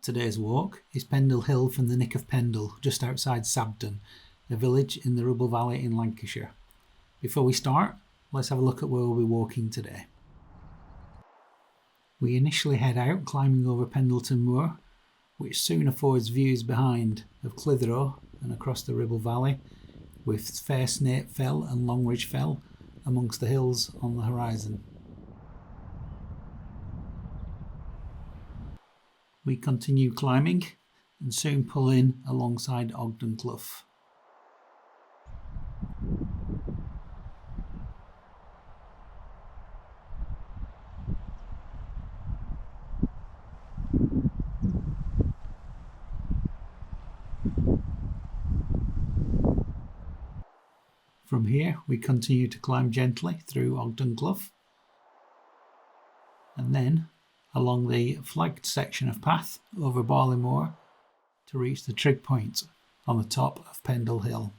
Today's walk is Pendle Hill from the Nick of Pendle, just outside Sabden, a village in the Ribble Valley in Lancashire. Before we start, let's have a look at where we'll be walking today. We initially head out climbing over Pendleton Moor, which soon affords views behind of Flythrough and across the Ribble Valley, with Fair Snape Fell and Longridge Fell amongst the hills on the horizon. We continue climbing and soon pull in alongside Ogden Clough. From here we continue to climb gently through Ogden Clough and then along the flagged section of path over Moor to reach the Trig point on the top of Pendle Hill.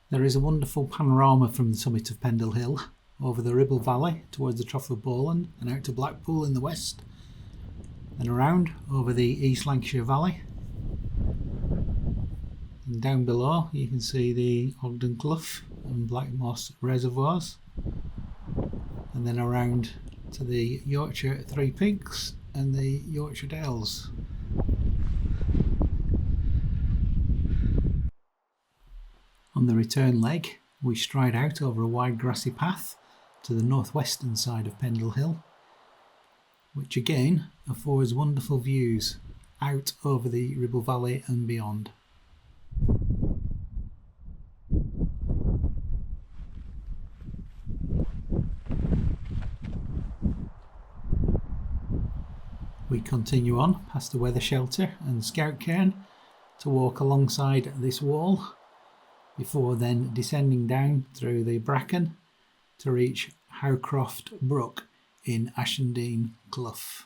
There is a wonderful panorama from the summit of Pendle Hill over the Ribble Valley towards the Trough of Bowland and out to Blackpool in the west, and around over the East Lancashire Valley. And down below you can see the Ogden Clough and Black Moss reservoirs, and then around to the Yorkshire Three Peaks and the Yorkshire Dales. On the return leg we stride out over a wide grassy path to the northwestern side of Pendle Hill, which again affords wonderful views out over the Ribble Valley and beyond. We continue on past the weather shelter and scout cairn to walk alongside this wall before then descending down through the bracken to reach Howcroft Brook in Ashendean Clough.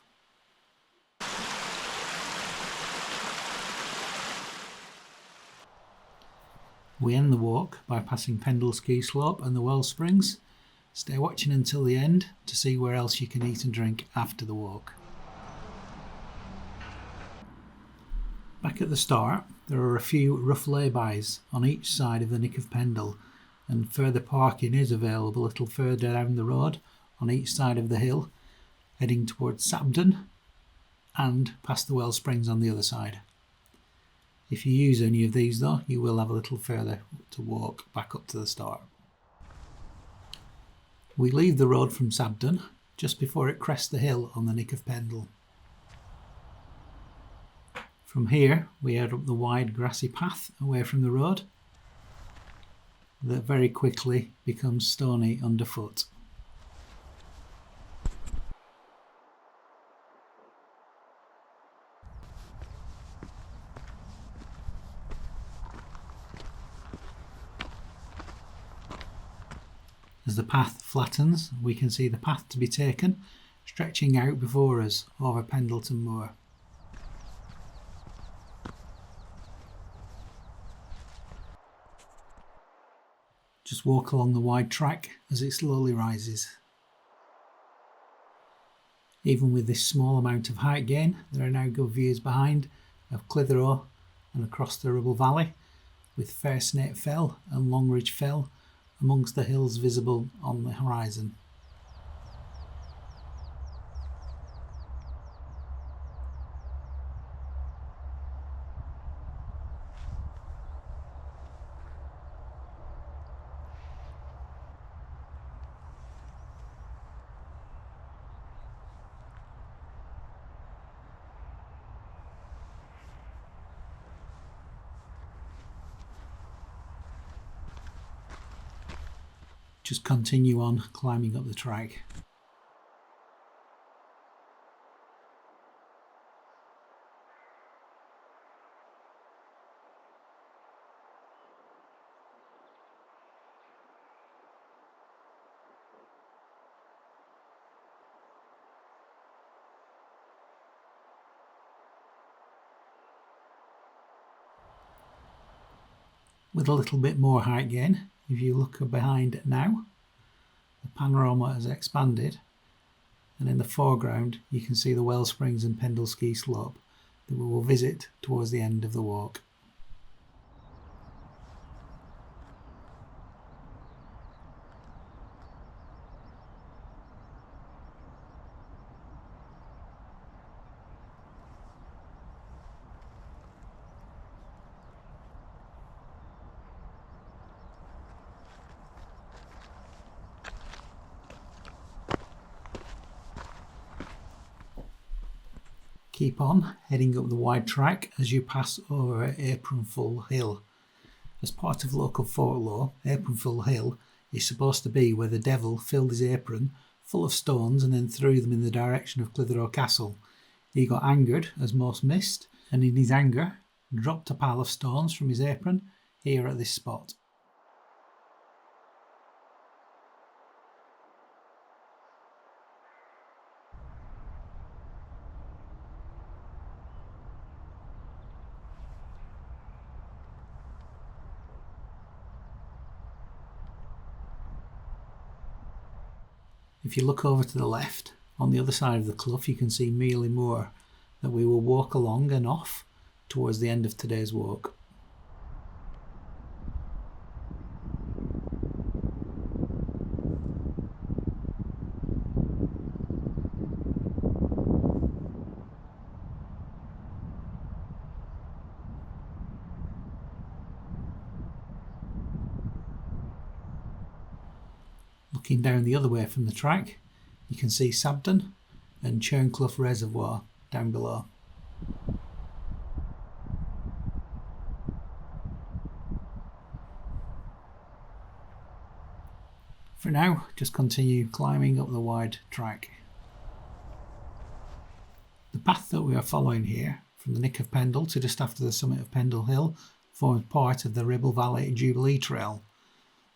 We end the walk by passing Pendle Ski Slope and the Wellsprings. Stay watching until the end to see where else you can eat and drink after the walk. Back at the start, there are a few rough laybys on each side of the Nick of Pendle, and further parking is available a little further down the road on each side of the hill, heading towards Sabden and past the Wellsprings on the other side. If you use any of these though, you will have a little further to walk back up to the start. We leave the road from Sabden just before it crests the hill on the Nick of Pendle. From here we head up the wide grassy path away from the road that very quickly becomes stony underfoot. As the path flattens, we can see the path to be taken stretching out before us over Pendleton Moor. Just walk along the wide track as it slowly rises. Even with this small amount of height gain, there are now good views behind of Flythrough and across the Ribble Valley, with Fair Snape Fell and Longridge Fell amongst the hills visible on the horizon. Just continue on climbing up the track. With a little bit more height gain, if you look behind now, the panorama has expanded and in the foreground you can see the Wellsprings and Pendle Ski Slope that we will visit towards the end of the walk. Keep on heading up the wide track as you pass over Apronfull Hill. As part of local folklore, Apronfull Hill is supposed to be where the devil filled his apron full of stones and then threw them in the direction of Clitheroe Castle. He got angered, as most missed, and in his anger dropped a pile of stones from his apron here at this spot. If you look over to the left, on the other side of the clough, you can see Moor that we will walk along and off towards the end of today's walk. Looking down the other way from the track, you can see Sabden and Clough Reservoir down below. For now, just continue climbing up the wide track. The path that we are following here, from the Nick of Pendle to just after the summit of Pendle Hill, forms part of the Ribble Valley Jubilee Trail.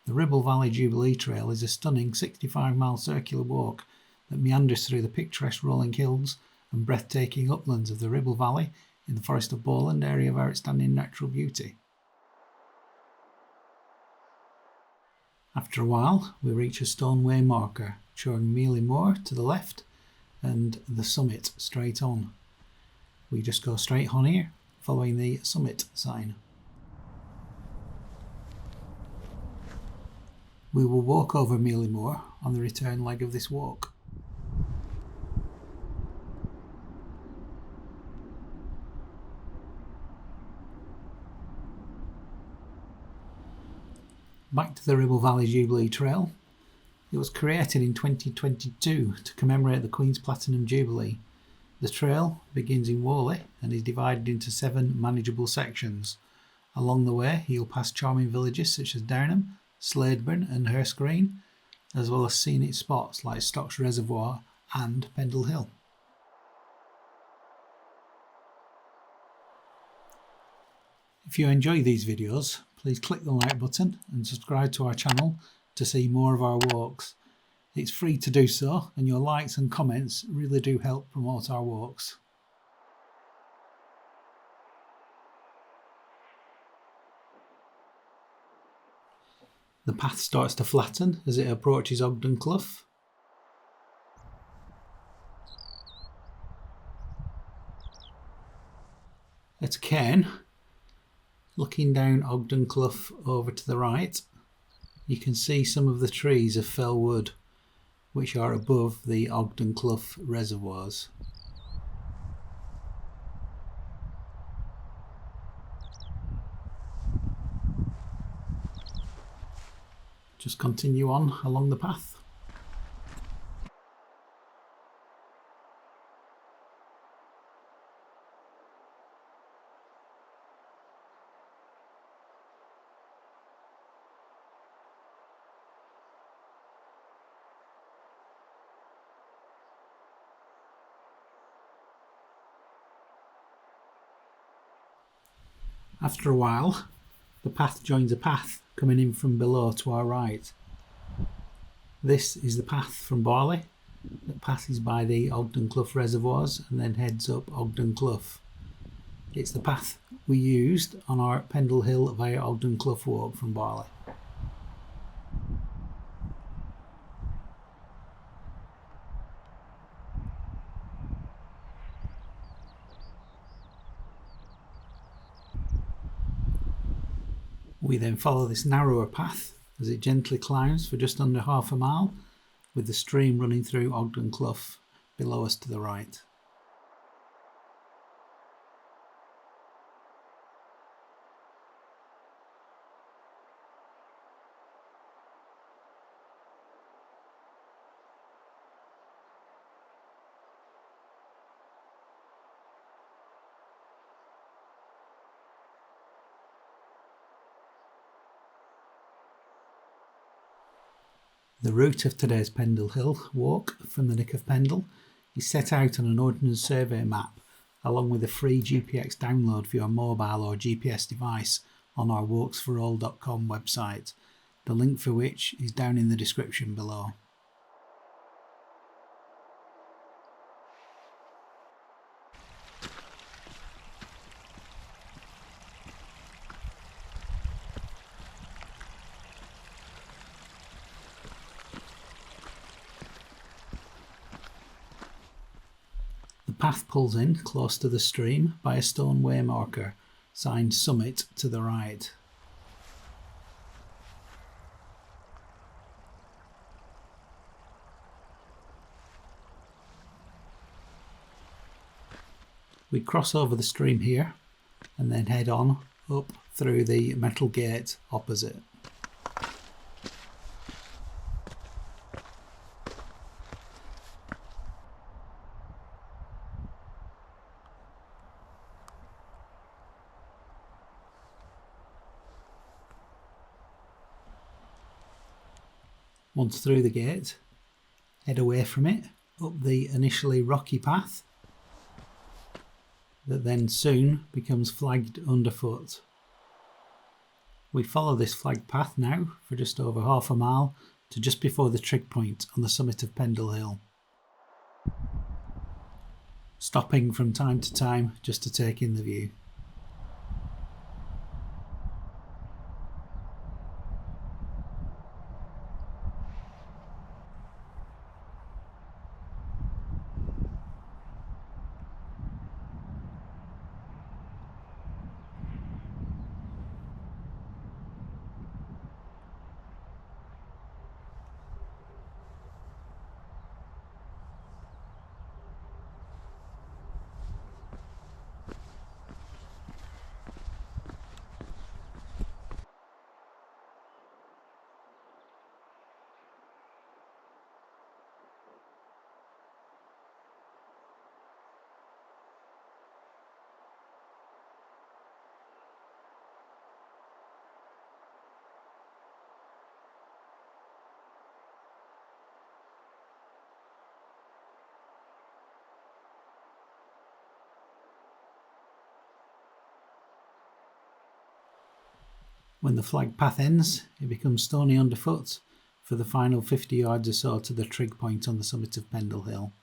The Ribble Valley Jubilee Trail is a stunning 65-mile circular walk that meanders through the picturesque rolling hills and breathtaking uplands of the Ribble Valley in the Forest of Bowland area of outstanding natural beauty. After a while, we reach a stone way marker showing Moor to the left and the summit straight on. We just go straight on here, following the summit sign. We will walk over Moor on the return leg of this walk. Back to the Ribble Valley Jubilee Trail. It was created in 2022 to commemorate the Queen's Platinum Jubilee. The trail begins in Whalley and is divided into 7 manageable sections. Along the way, you'll pass charming villages such as DOWNHAM, Sladeburn and Hurst Green, as well as scenic spots like Stocks Reservoir and Pendle Hill. If you enjoy these videos, please click the like button and subscribe to our channel to see more of our walks. It's free to do so, and your likes and comments really do help promote our walks. The path starts to flatten as it approaches Ogden Clough. At Cairn, looking down Ogden Clough over to the right, you can see some of the trees of fell wood which are above the Ogden Clough reservoirs. Just continue on along the path. After a while, the path joins a path coming in from below to our right. This is the path from Barley that passes by the Ogden Clough reservoirs and then heads up Ogden Clough. It's the path we used on our Pendle Hill via Ogden Clough walk from Barley. We then follow this narrower path as it gently climbs for just under half a mile, with the stream running through Ogden Clough below us to the right. The route of today's Pendle Hill walk from the Nick of Pendle is set out on an Ordnance Survey map, along with a free GPX download for your mobile or GPS device on our walksforall.com website, the link for which is down in the description below. The path pulls in close to the stream by a stone way marker, signed Summit to the right. We cross over the stream here and then head on up through the metal gate opposite. Once through the gate, head away from it up the initially rocky path that then soon becomes flagged underfoot. We follow this flagged path now for just over half a mile to just before the Trig point on the summit of Pendle Hill, stopping from time to time just to take in the view. When the flagged path ends, it becomes stony underfoot for the final 50 yards or so to the Trig point on the summit of Pendle Hill.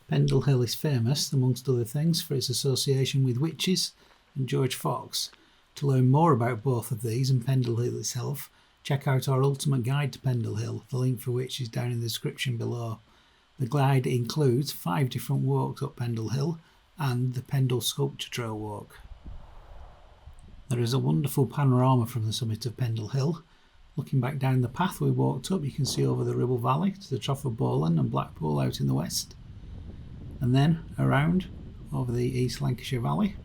Pendle Hill is famous, amongst other things, for its association with witches and George Fox. To learn more about both of these and Pendle Hill itself, check out our ultimate guide to Pendle Hill, the link for which is down in the description below. The guide includes 5 different walks up Pendle Hill and the Pendle Sculpture Trail walk. There is a wonderful panorama from the summit of Pendle Hill. Looking back down the path we walked up, you can see over the Ribble Valley to the Trough of Bowland and Blackpool out in the west, and then around over the East Lancashire Valley.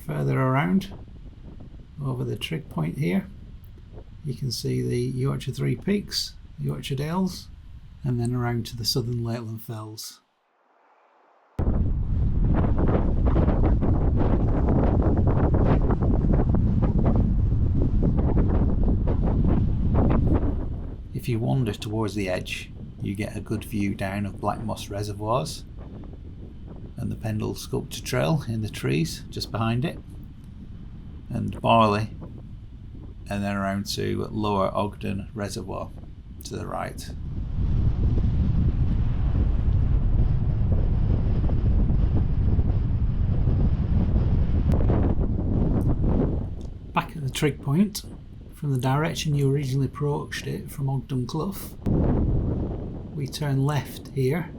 Further around over the Trig point here, you can see the Yorkshire Three Peaks, Yorkshire Dales, and then around to the southern Lakeland Fells. If you wander towards the edge, you get a good view down of Black Moss Reservoirs and the Pendle Sculpture Trail in the trees just behind it, and Barley, and then around to Lower Ogden Reservoir to the right. Back at the Trig point, from the direction you originally approached it from Ogden Clough, we turn left here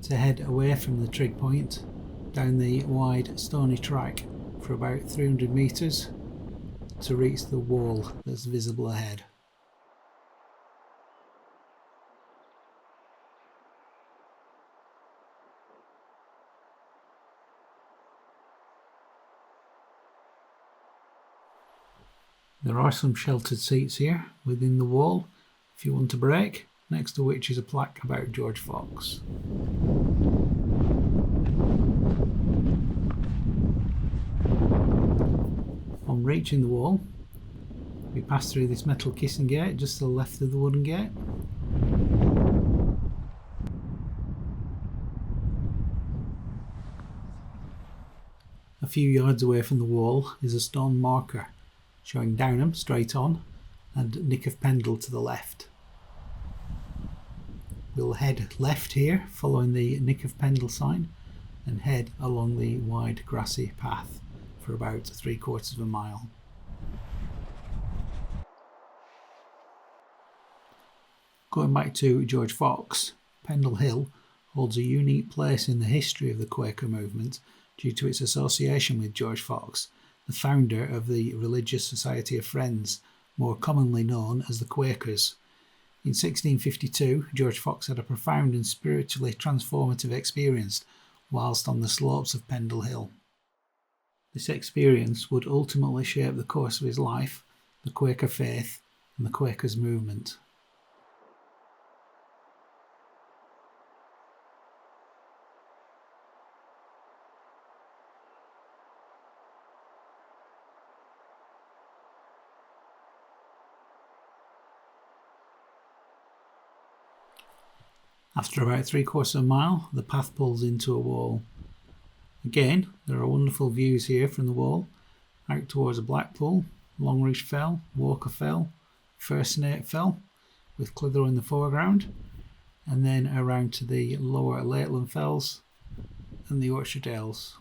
to head away from the Trig point down the wide stony track for about 300 metres to reach the wall that's visible ahead. There are some sheltered seats here within the wall if you want a break, next to which is a plaque about George Fox. On reaching the wall, we pass through this metal kissing gate just to the left of the wooden gate. A few yards away from the wall is a stone marker showing Downham straight on and Nick of Pendle to the left. We'll head left here following the Nick of Pendle sign and head along the wide grassy path for about 3/4 of a mile. Going back to George Fox, Pendle Hill holds a unique place in the history of the Quaker movement due to its association with George Fox, the founder of the Religious Society of Friends, more commonly known as the Quakers. In 1652, George Fox had a profound and spiritually transformative experience whilst on the slopes of Pendle Hill. This experience would ultimately shape the course of his life, the Quaker faith, and the Quakers movement. After about 3/4 of a mile, the path pulls into a wall. Again, there are wonderful views here from the wall, out towards Blackpool, Longreach Fell, Walker Fell, Firsnate Fell, with Clitheroe in the foreground, and then around to the lower Lakeland Fells and the Yorkshire Dales.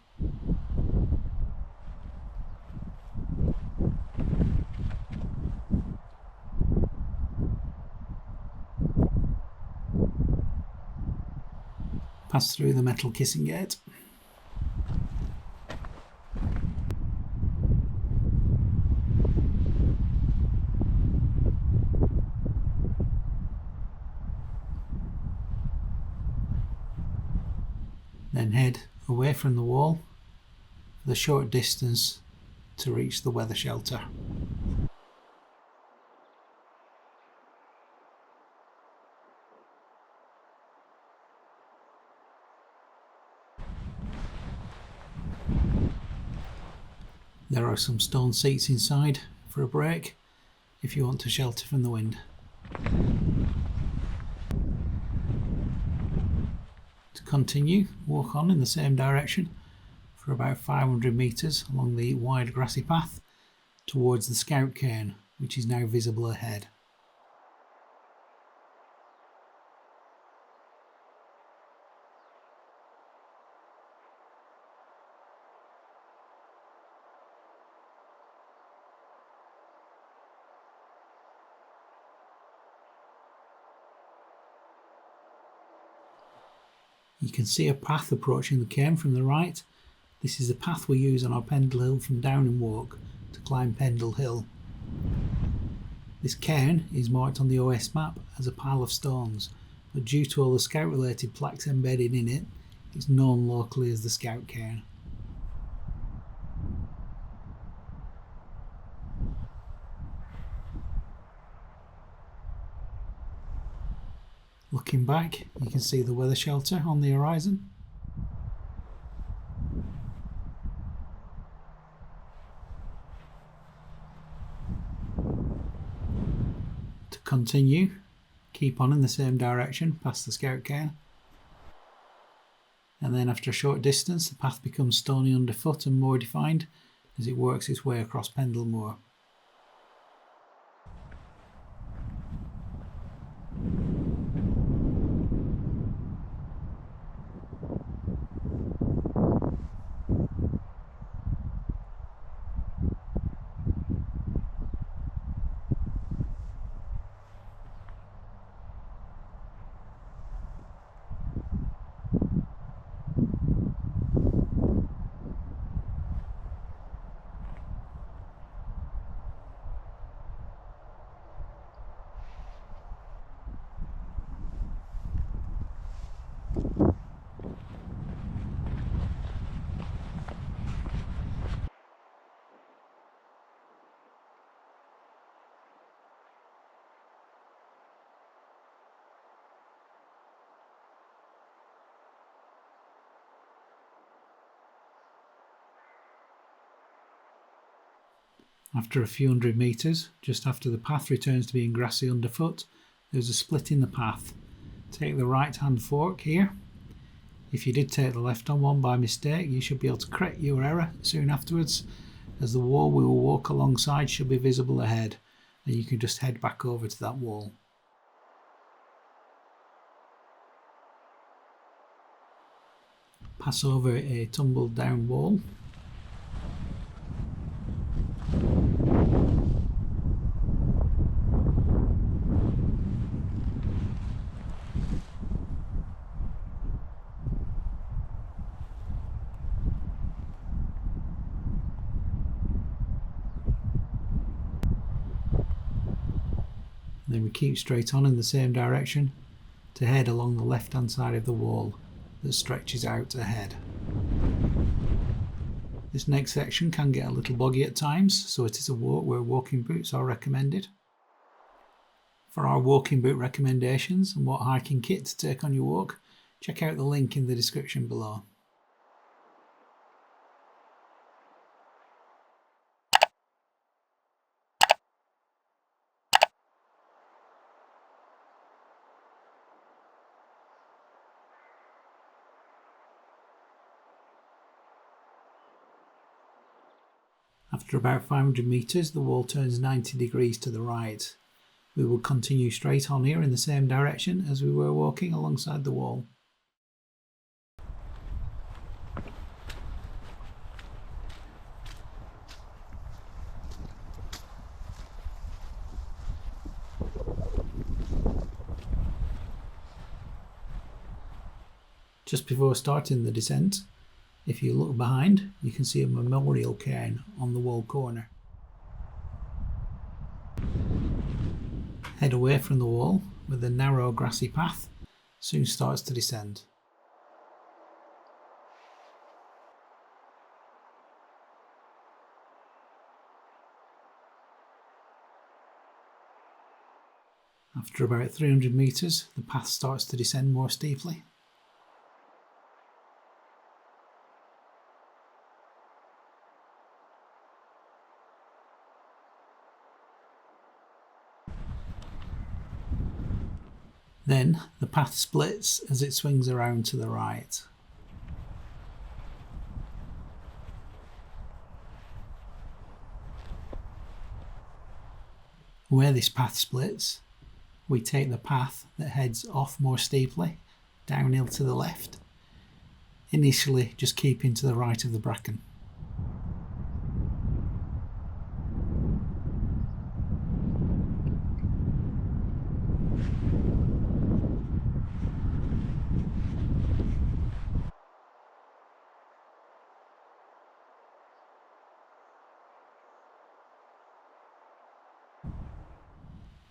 Pass through the metal kissing gate. Then head away from the wall for the short distance to reach the weather shelter. There are some stone seats inside for a break if you want to shelter from the wind. To continue, walk on in the same direction for about 500 metres along the wide grassy path towards the Scout Cairn, which is now visible ahead. You can see a path approaching the cairn from the right. This is the path we use on our Pendle Hill from DOWNHAM walk to climb Pendle Hill. This cairn is marked on the OS map as a pile of stones, but due to all the Scout related plaques embedded in it, it's known locally as the Scout Cairn. Looking back, you can see the weather shelter on the horizon. To continue, keep on in the same direction past the Scout Cairn. And then after a short distance, the path becomes stony underfoot and more defined as it works its way across Pendle Moor. After a few hundred metres, just after the path returns to being grassy underfoot, there's a split in the path. Take the right hand fork here. If you did take the left on one by mistake, you should be able to correct your error soon afterwards, as the wall we will walk alongside should be visible ahead, and you can just head back over to that wall. Pass over a tumbled down wall. Then we keep straight on in the same direction to head along the left hand side of the wall that stretches out ahead. This next section can get a little boggy at times, so it is a walk where walking boots are recommended. For our walking boot recommendations and what hiking kit to take on your walk, check out the link in the description below. After about 500 metres, the wall turns 90 degrees to the right. We will continue straight on here in the same direction as we were walking alongside the wall. Just before starting the descent, if you look behind, you can see a memorial cairn on the wall corner. Head away from the wall where the narrow grassy path soon starts to descend. After about 300 metres, the path starts to descend more steeply. Then the path splits as it swings around to the right. Where this path splits, we take the path that heads off more steeply, downhill to the left, initially just keeping to the right of the bracken.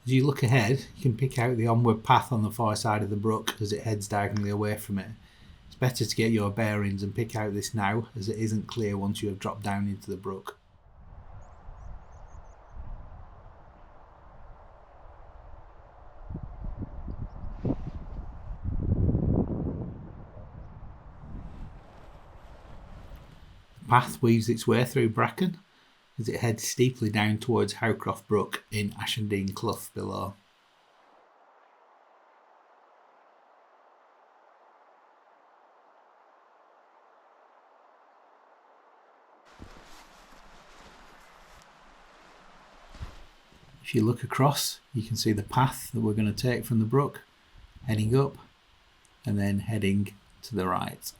As you look ahead, you can pick out the onward path on the far side of the brook as it heads diagonally away from it. It's better to get your bearings and pick out this now, as it isn't clear once you have dropped down into the brook. The path weaves its way through bracken as it heads steeply down towards Howcroft Brook in Ashendean Clough below. If you look across, you can see the path that we're going to take from the brook, heading up and then heading to the right.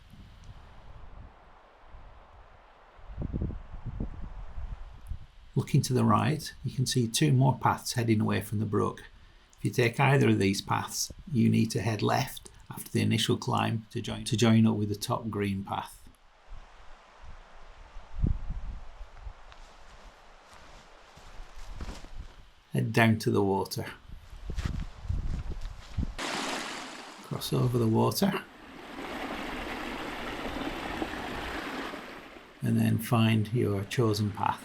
Looking to the right, you can see two more paths heading away from the brook. If you take either of these paths, you need to head left after the initial climb to join up with the top green path. Head down to the water. Cross over the water. And then find your chosen path.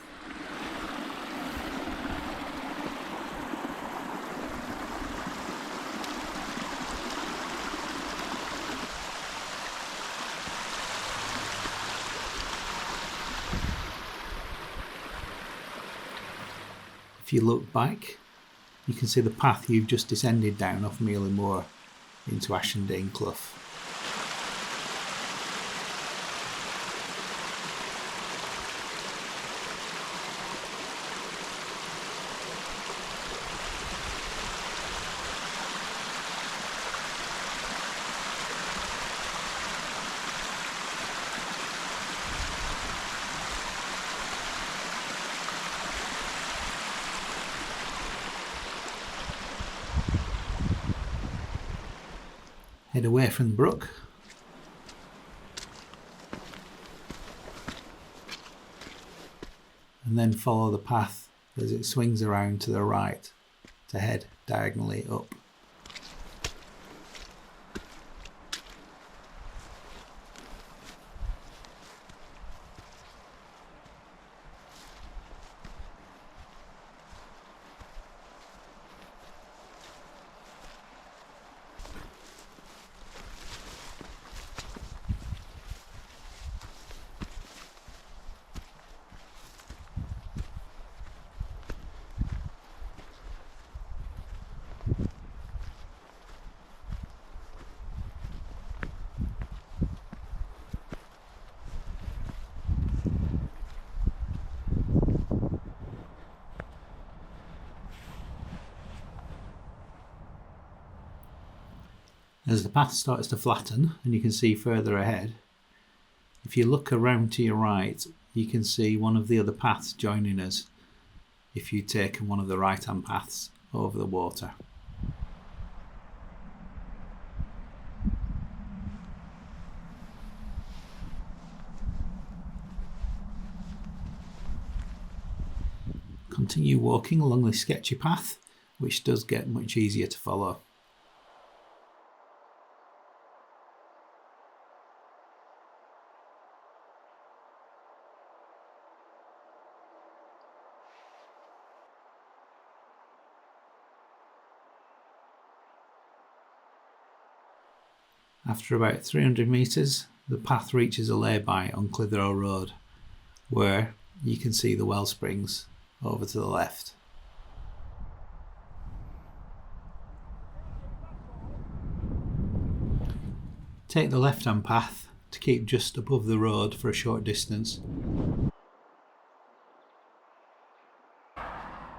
If you look back, you can see the path you've just descended down off Moor into Ashendean Clough. Head away from the brook. And then follow the path as it swings around to the right to head diagonally up. As the path starts to flatten and you can see further ahead, if you look around to your right, you can see one of the other paths joining us if you'd taken one of the right hand paths over the water. Continue walking along this sketchy path, which does get much easier to follow. After about 300 metres, the path reaches a layby on Clitheroe Road, where you can see the Wellsprings over to the left. Take the left-hand path to keep just above the road for a short distance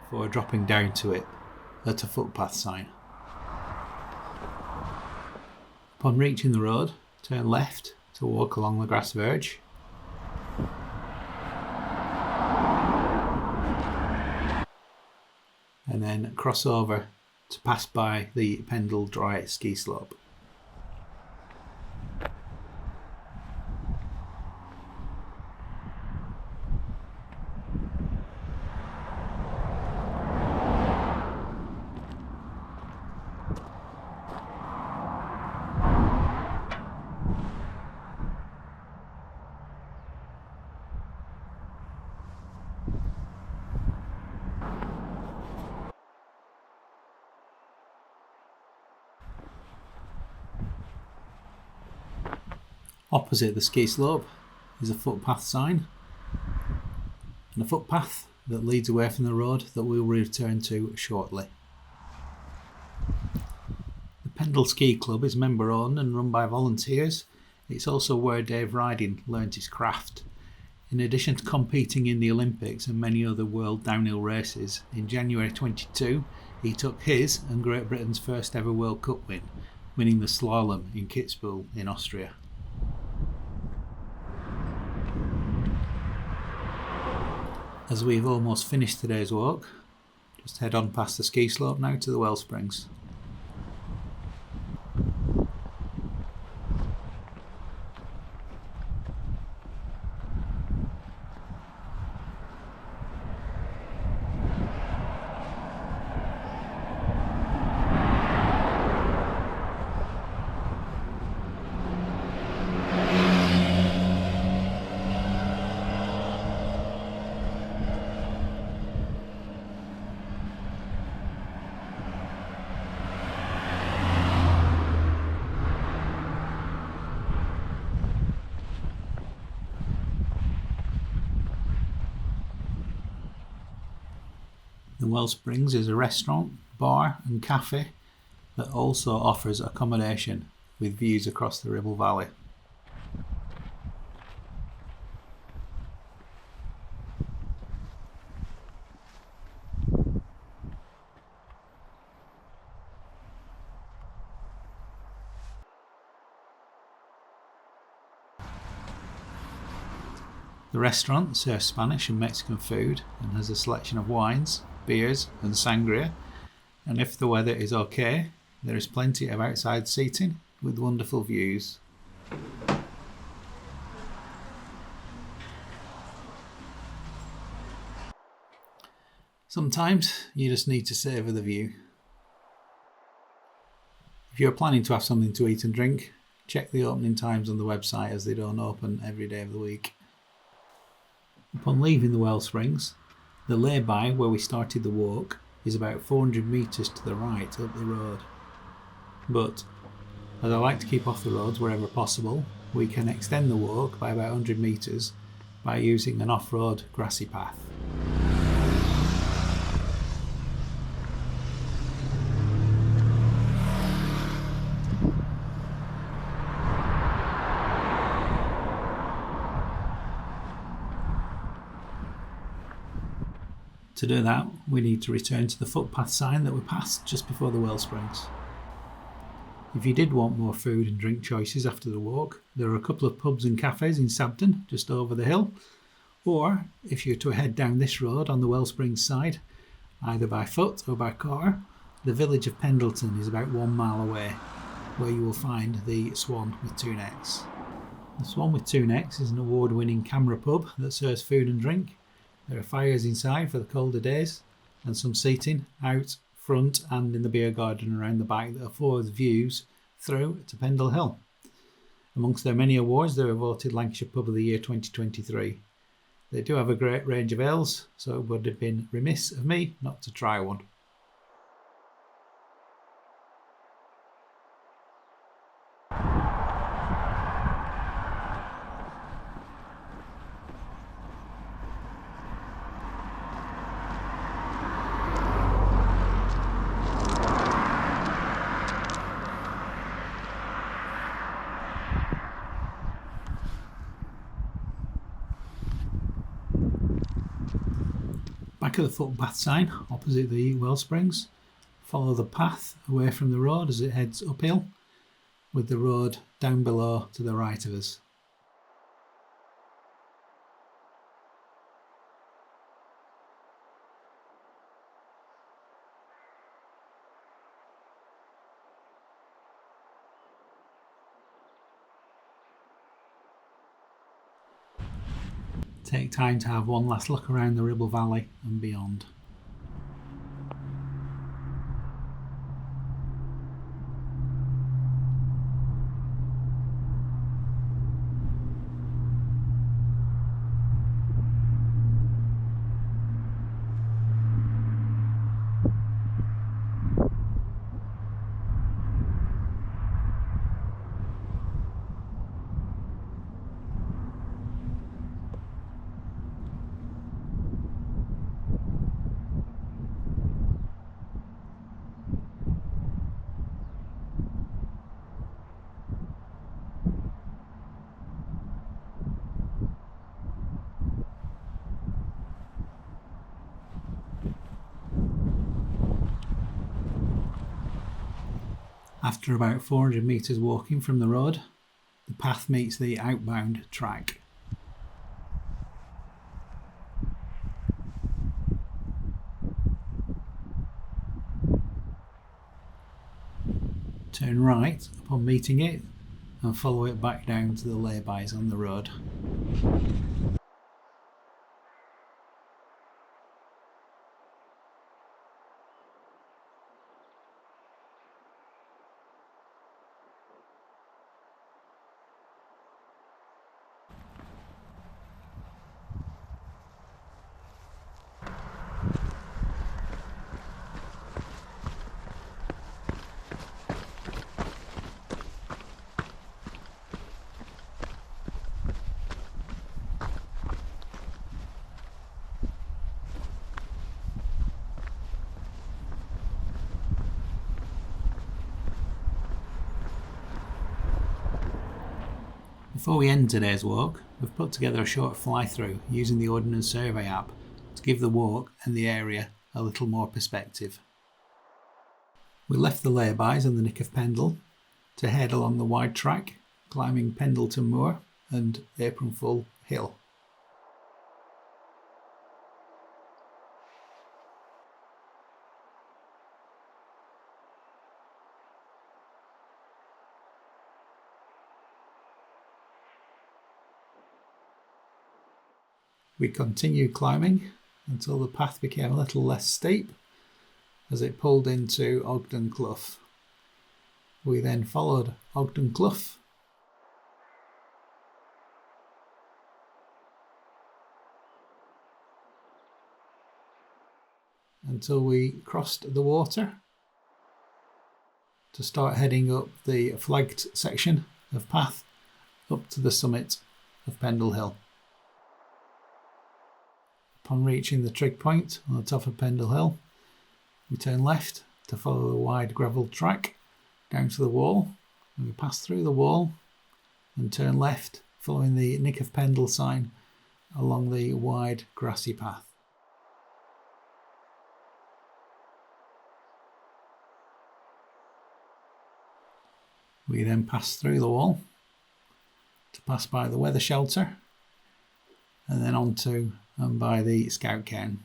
before dropping down to it at a footpath sign. Upon reaching the road, turn left to walk along the grass verge. And then cross over to pass by the Pendle Dry Ski Slope. Opposite the ski slope is a footpath sign and a footpath that leads away from the road that we'll return to shortly. The Pendle Ski Club is member owned and run by volunteers. It's also where Dave Riding learnt his craft. In addition to competing in the Olympics and many other world downhill races, in January 22 he took his and Great Britain's first ever World Cup win, winning the slalom in Kitzbühel in Austria. As we've almost finished today's walk, just head on past the ski slope now to the Wellsprings. The Wellsprings is a restaurant, bar and cafe that also offers accommodation with views across the Ribble Valley. The restaurant serves Spanish and Mexican food and has a selection of wines, beers and sangria, and if the weather is okay, there is plenty of outside seating with wonderful views. Sometimes you just need to savour the view. If you're planning to have something to eat and drink, check the opening times on the website as they don't open every day of the week. Upon leaving the Wellsprings, the Layby where we started the walk is about 400 metres to the right up the road. But, as I like to keep off the roads wherever possible, we can extend the walk by about 100 metres by using an off-road grassy path. To do that, we need to return to the footpath sign that we passed just before the Wellsprings. If you did want more food and drink choices after the walk, there are a couple of pubs and cafes in Sabden, just over the hill. Or, if you were to head down this road on the Wellsprings side, either by foot or by car, the village of Pendleton is about 1 mile away, where you will find the Swan with 2 necks. The Swan with 2 necks is an award-winning camera pub that serves food and drink. There are fires inside for the colder days and some seating out front and in the beer garden around the back that affords views through to Pendle Hill. Amongst their many awards, they were voted Lancashire Pub of the Year 2023. They do have a great range of ales, so it would have been remiss of me not to try one. Back at the footpath sign, opposite the Wellsprings, follow the path away from the road as it heads uphill, with the road down below to the right of us. Take time to have one last look around the Ribble Valley and beyond. After about 400 metres walking from the road, the path meets the outbound track. Turn right upon meeting it and follow it back down to the laybys on the road. Before we end today's walk, we've put together a short fly-through using the Ordnance Survey app to give the walk and the area a little more perspective. We left the Laybys and the Nick of Pendle to head along the wide track, climbing Pendleton Moor and Apronfull Hill. We continued climbing until the path became a little less steep as it pulled into Ogden Clough. We then followed Ogden Clough until we crossed the water to start heading up the flagged section of path up to the summit of Pendle Hill. Upon reaching the Trig point on the top of Pendle Hill, we turn left to follow the wide gravel track down to the wall, and we pass through the wall and turn left following the Nick of Pendle sign along the wide grassy path. We then pass through the wall to pass by the weather shelter and then onto and by the scout cairn.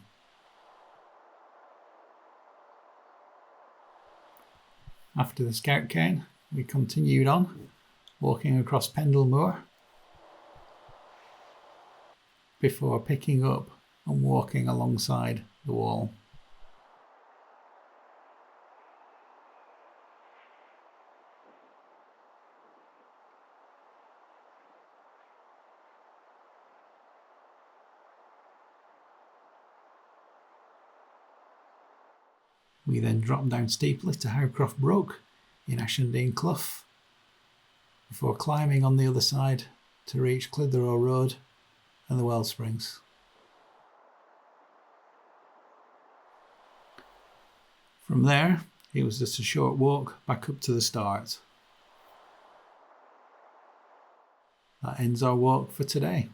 After the scout cairn, we continued on, walking across Pendle Moor before picking up and walking alongside the wall. We then drop down steeply to Howcroft Brook in Ashendean Clough before climbing on the other side to reach Clitheroe Road and the Wellsprings. From there, it was just a short walk back up to the start. That ends our walk for today.